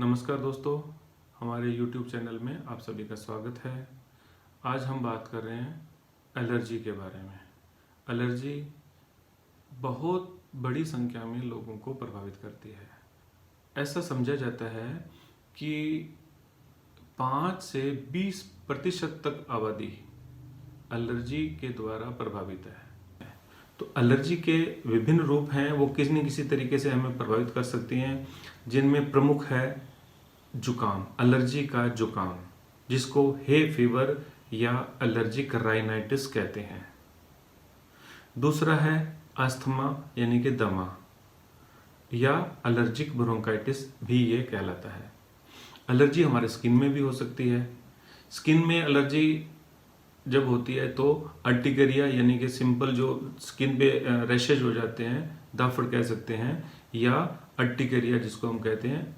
नमस्कार दोस्तों, हमारे YouTube चैनल में आप सभी का स्वागत है। आज हम बात कर रहे हैं एलर्जी के बारे में। एलर्जी बहुत बड़ी संख्या में लोगों को प्रभावित करती है। ऐसा समझा जाता है कि 5 से 20% तक आबादी एलर्जी के द्वारा प्रभावित है। तो एलर्जी के विभिन्न रूप हैं, वो किसी न किसी तरीके से हमें प्रभावित कर सकती हैं, जिनमें प्रमुख है जुकाम, एलर्जी का जुकाम, जिसको हे फीवर या एलर्जिक राइनाइटिस कहते हैं। दूसरा है अस्थमा यानी कि दमा या एलर्जिक ब्रोंकाइटिस भी ये कहलाता है। एलर्जी हमारे स्किन में भी हो सकती है। स्किन में एलर्जी जब होती है तो अर्टिकेरिया यानी कि सिंपल जो स्किन पे रैशेज हो जाते हैं, दाफड़ कह सकते हैं, या अर्टिकेरिया जिसको हम कहते हैं,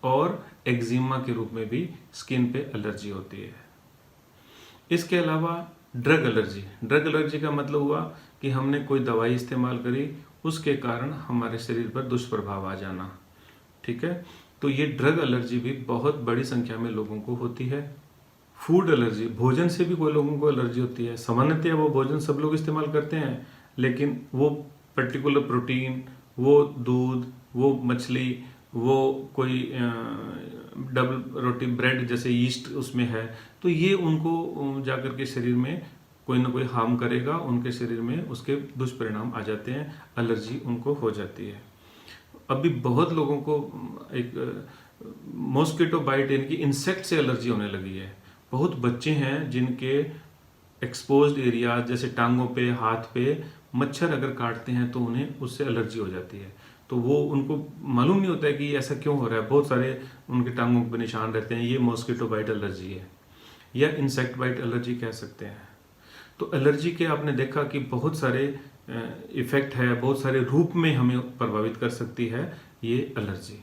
और एक्जिमा के रूप में भी स्किन पे एलर्जी होती है। इसके अलावा ड्रग एलर्जी का मतलब हुआ कि हमने कोई दवाई इस्तेमाल करी, उसके कारण हमारे शरीर पर दुष्प्रभाव आ जाना। ठीक है, तो ये ड्रग एलर्जी भी बहुत बड़ी संख्या में लोगों को होती है। फूड एलर्जी, भोजन से भी कोई लोगों को एलर्जी होती है। सामान्यतः वो भोजन सब लोग इस्तेमाल करते हैं, लेकिन वो पर्टिकुलर प्रोटीन, वो दूध, वो मछली, वो कोई डबल रोटी ब्रेड जैसे यीस्ट उसमें है, तो ये उनको जाकर के शरीर में कोई ना कोई हार्म करेगा, उनके शरीर में उसके दुष्परिणाम आ जाते हैं, एलर्जी उनको हो जाती है। अभी बहुत लोगों को एक मॉस्किटो बाइट यानी कि इंसेक्ट से एलर्जी होने लगी है। बहुत बच्चे हैं जिनके एक्सपोज्ड एरिया जैसे टांगों पे, हाथ पे मच्छर अगर काटते हैं तो उन्हें उससे एलर्जी हो जाती है। तो वो उनको मालूम नहीं होता है कि ऐसा क्यों हो रहा है। बहुत सारे उनके टांगों पे निशान रहते हैं, ये मॉस्किटो बाइट एलर्जी है या इंसेक्ट बाइट एलर्जी कह सकते हैं। तो एलर्जी के आपने देखा कि बहुत सारे इफेक्ट है, बहुत सारे रूप में हमें प्रभावित कर सकती है ये एलर्जी।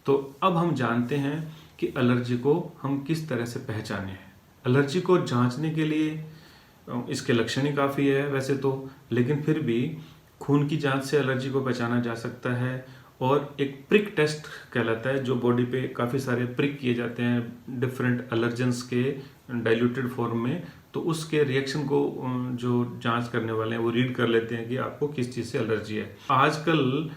तो अब हम जानते हैं कि एलर्जी को हम किस तरह से पहचानें। एलर्जी को जांचने के लिए इसके लक्षण ही काफ़ी है वैसे तो, लेकिन फिर भी खून की जांच से एलर्जी को पहचाना जा सकता है। और एक प्रिक टेस्ट कहलाता है, जो बॉडी पे काफ़ी सारे प्रिक किए जाते हैं डिफरेंट एलर्जेंस के डाइल्यूटेड फॉर्म में, तो उसके रिएक्शन को जो जांच करने वाले हैं वो रीड कर लेते हैं कि आपको किस चीज़ से एलर्जी है। आजकल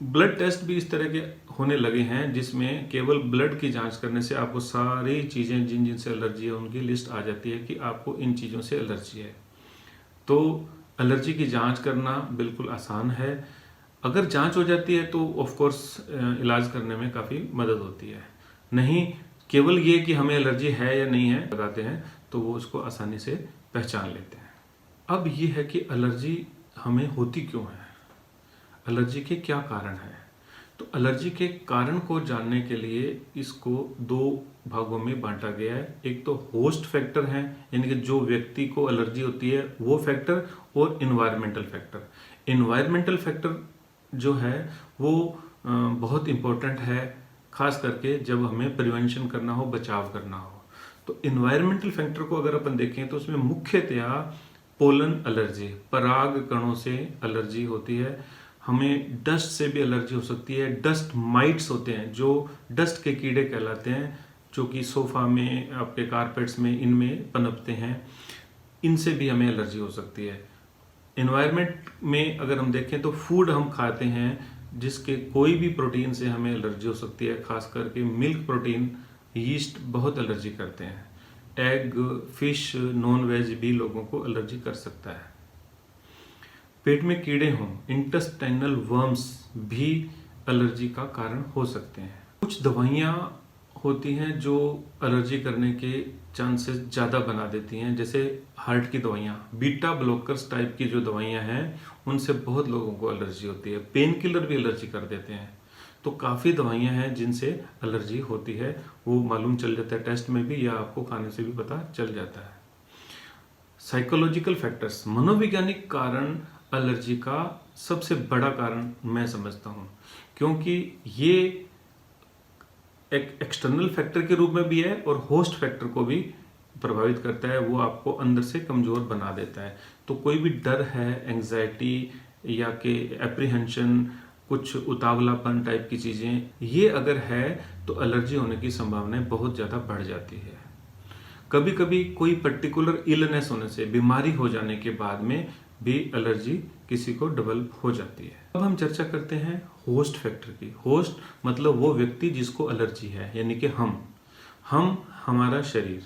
ब्लड टेस्ट भी इस तरह के होने लगे हैं, जिसमें केवल ब्लड की जांच करने से आपको सारी चीज़ें जिन जिन से एलर्जी है उनकी लिस्ट आ जाती है कि आपको इन चीज़ों से एलर्जी है। तो एलर्जी की जांच करना बिल्कुल आसान है। अगर जांच हो जाती है तो ऑफ कोर्स इलाज करने में काफ़ी मदद होती है। नहीं, केवल ये कि हमें एलर्जी है या नहीं है बताते हैं तो वो उसको आसानी से पहचान लेते हैं। अब ये है कि एलर्जी हमें होती क्यों है, एलर्जी के क्या कारण हैं। तो एलर्जी के कारण को जानने के लिए इसको 2 भागों में बांटा गया है। एक तो होस्ट फैक्टर है, यानी कि जो व्यक्ति को एलर्जी होती है वो फैक्टर, और इन्वायरमेंटल फैक्टर। इन्वायरमेंटल फैक्टर जो है वो बहुत इम्पोर्टेंट है, खास करके जब हमें प्रिवेंशन करना हो, बचाव करना हो। तो इन्वायरमेंटल फैक्टर को अगर अपन देखें तो उसमें मुख्यतया पोलन एलर्जी, पराग कणों से एलर्जी होती है। हमें डस्ट से भी एलर्जी हो सकती है। डस्ट माइट्स होते हैं जो डस्ट के कीड़े कहलाते हैं, जो कि सोफा में, आपके कारपेट्स में, इनमें पनपते हैं, इनसे भी हमें एलर्जी हो सकती है। एनवायरनमेंट में अगर हम देखें तो फूड हम खाते हैं जिसके कोई भी प्रोटीन से हमें एलर्जी हो सकती है, खास करके मिल्क प्रोटीन, यीस्ट बहुत एलर्जी करते हैं। एग, फिश, नॉन वेज भी लोगों को एलर्जी कर सकता है। पेट में कीड़े हों, इंटेस्टाइनल वर्म्स भी एलर्जी का कारण हो सकते हैं। कुछ दवाइयाँ होती हैं जो एलर्जी करने के चांसेस ज़्यादा बना देती हैं, जैसे हार्ट की दवाइयाँ, बीटा ब्लॉकर्स टाइप की जो दवाइयाँ हैं उनसे बहुत लोगों को एलर्जी होती है। पेन किलर भी एलर्जी कर देते हैं। तो काफ़ी दवाइयाँ हैं जिनसे एलर्जी होती है, वो मालूम चल जाता है टेस्ट में भी, या आपको खाने से भी पता चल जाता है। साइकोलॉजिकल फैक्टर्स, मनोवैज्ञानिक कारण एलर्जी का सबसे बड़ा कारण मैं समझता हूँ, क्योंकि ये एक एक्सटर्नल फैक्टर के रूप में भी है और होस्ट फैक्टर को भी प्रभावित करता है। वो आपको अंदर से कमज़ोर बना देता है। तो कोई भी डर है, एंजाइटी या कि एप्रीहेंशन, कुछ उतावलापन टाइप की चीज़ें, ये अगर है तो एलर्जी होने की संभावनाएं बहुत ज़्यादा बढ़ जाती है। कभी कभी कोई पर्टिकुलर इलनेस होने से, बीमारी हो जाने के बाद में भी एलर्जी किसी को डेवलप हो जाती है। अब हम चर्चा करते हैं होस्ट फैक्टर की। होस्ट मतलब वो व्यक्ति जिसको एलर्जी है, यानी कि हम हमारा शरीर।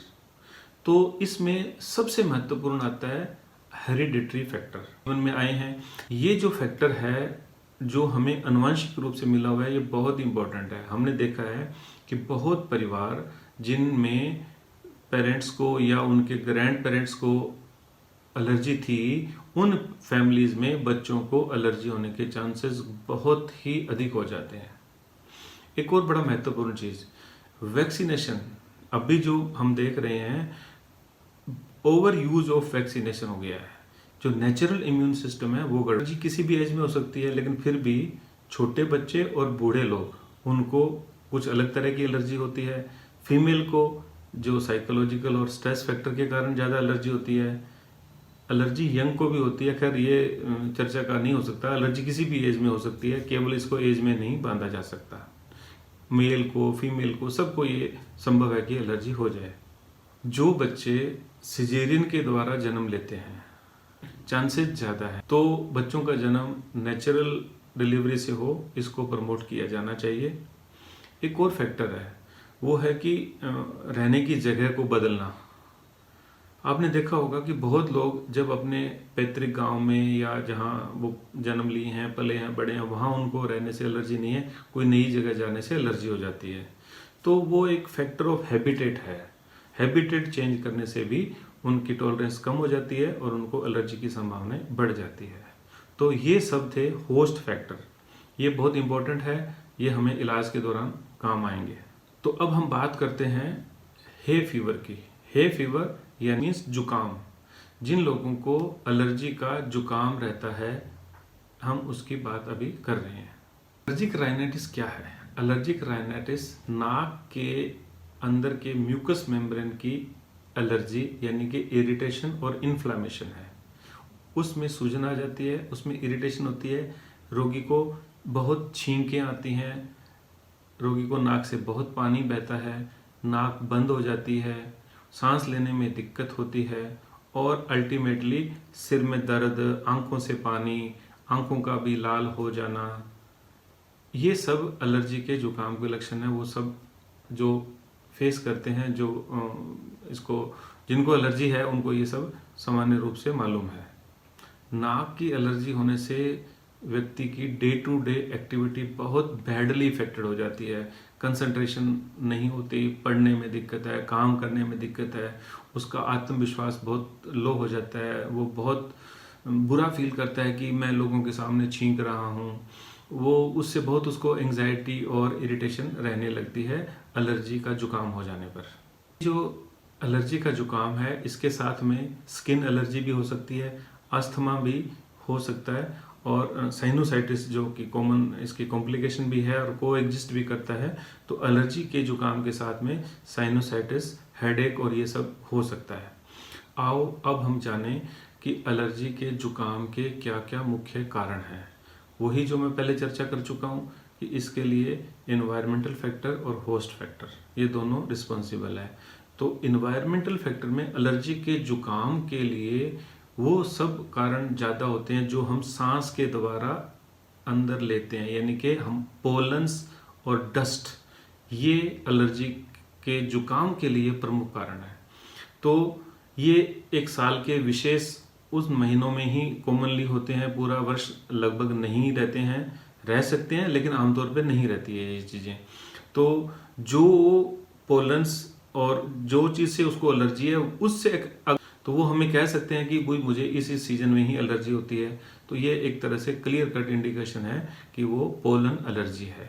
तो इसमें सबसे महत्वपूर्ण आता है हेरिडिटरी फैक्टर। जीवन में आए हैं, ये जो फैक्टर है जो हमें आनुवंशिक रूप से मिला हुआ है, ये बहुत इंपॉर्टेंट है। हमने देखा है कि बहुत परिवार जिनमें पेरेंट्स को या उनके ग्रैंड पेरेंट्स को एलर्जी थी, उन फैमिलीज में बच्चों को एलर्जी होने के चांसेस बहुत ही अधिक हो जाते हैं। एक और बड़ा महत्वपूर्ण चीज, वैक्सीनेशन। अभी जो हम देख रहे हैं, ओवर यूज ऑफ वैक्सीनेशन हो गया है। जो नेचुरल इम्यून सिस्टम है वो एलर्जी किसी भी एज में हो सकती है, लेकिन फिर भी छोटे बच्चे और बूढ़े लोग, उनको कुछ अलग तरह की एलर्जी होती है। फीमेल को जो साइकोलॉजिकल और स्ट्रेस फैक्टर के कारण ज़्यादा एलर्जी होती है। एलर्जी यंग को भी होती है, खैर ये चर्चा का नहीं हो सकता। एलर्जी किसी भी एज में हो सकती है, केवल इसको एज में नहीं बांधा जा सकता। मेल को, फीमेल को, सबको ये संभव है कि एलर्जी हो जाए। जो बच्चे सिजेरियन के द्वारा जन्म लेते हैं, चांसेस ज़्यादा है, तो बच्चों का जन्म नेचुरल डिलीवरी से हो, इसको प्रमोट किया जाना चाहिए। एक और फैक्टर है, वो है कि रहने की जगह को बदलना। आपने देखा होगा कि बहुत लोग जब अपने पैतृक गांव में या जहां वो जन्म लिए हैं, पले हैं, बड़े हैं, वहां उनको रहने से एलर्जी नहीं है, कोई नई जगह जाने से एलर्जी हो जाती है। तो वो एक फैक्टर ऑफ हैबिटेट है। हैबिटेट चेंज करने से भी उनकी टॉलरेंस कम हो जाती है और उनको एलर्जी की संभावनाएं बढ़ जाती है। तो ये सब थे होस्ट फैक्टर। ये बहुत इंपॉर्टेंट है, ये हमें इलाज के दौरान काम आएंगे। तो अब हम बात करते हैं हे फीवर की। हे फीवर यानी जुकाम। जिन लोगों को एलर्जी का जुकाम रहता है, हम उसकी बात अभी कर रहे हैं। एलर्जिक राइनाइटिस क्या है? एलर्जिक राइनाइटिस नाक के अंदर के म्यूकस मेम्ब्रेन की एलर्जी यानी कि इरिटेशन और इन्फ्लामेशन है। उसमें सूजन आ जाती है, उसमें इरिटेशन होती है, रोगी को बहुत छींकें आती हैं, रोगी को नाक से बहुत पानी बहता है, नाक बंद हो जाती है, सांस लेने में दिक्कत होती है और अल्टीमेटली सिर में दर्द, आंखों से पानी, आंखों का भी लाल हो जाना, ये सब एलर्जी के जुकाम के लक्षण है। वो सब जो फेस करते हैं, जो इसको जिनको एलर्जी है, उनको ये सब सामान्य रूप से मालूम है। नाक की एलर्जी होने से व्यक्ति की डे टू डे एक्टिविटी बहुत बैडली इफेक्टेड हो जाती है। कंसंट्रेशन नहीं होती, पढ़ने में दिक्कत है, काम करने में दिक्कत है, उसका आत्मविश्वास बहुत लो हो जाता है, वो बहुत बुरा फील करता है कि मैं लोगों के सामने छींक रहा हूँ। वो उससे बहुत उसको एंग्जाइटी और इरिटेशन रहने लगती है एलर्जी का जुकाम हो जाने पर। जो एलर्जी का जुकाम है, इसके साथ में स्किन एलर्जी भी हो सकती है, अस्थमा भी हो सकता है और साइनोसाइटिस जो कि कॉमन इसकी कॉम्प्लिकेशन भी है और को एग्जिस्ट भी करता है। तो एलर्जी के जुकाम के साथ में साइनोसाइटिस, हेडेक और ये सब हो सकता है। आओ अब हम जानें कि एलर्जी के जुकाम के क्या क्या मुख्य कारण हैं। वही जो मैं पहले चर्चा कर चुका हूँ कि इसके लिए इन्वायरमेंटल फैक्टर और होस्ट फैक्टर, ये दोनों रिस्पॉन्सिबल है। तो इन्वायरमेंटल फैक्टर में एलर्जी के जुकाम के लिए वो सब कारण ज़्यादा होते हैं जो हम सांस के द्वारा अंदर लेते हैं, यानी कि हम पोलन्स और डस्ट, ये एलर्जी के जुकाम के लिए प्रमुख कारण है। तो ये एक साल के विशेष उस महीनों में ही कॉमनली होते हैं, पूरा वर्ष लगभग नहीं रहते हैं, रह सकते हैं लेकिन आमतौर पर नहीं रहती है ये चीज़ें। तो जो पोलन्स और जो चीज़ से उसको एलर्जी है उससे तो वो हमें कह सकते हैं कि भाई मुझे इस सीजन में ही एलर्जी होती है। तो ये एक तरह से क्लियर कट इंडिकेशन है कि वो पोलन एलर्जी है।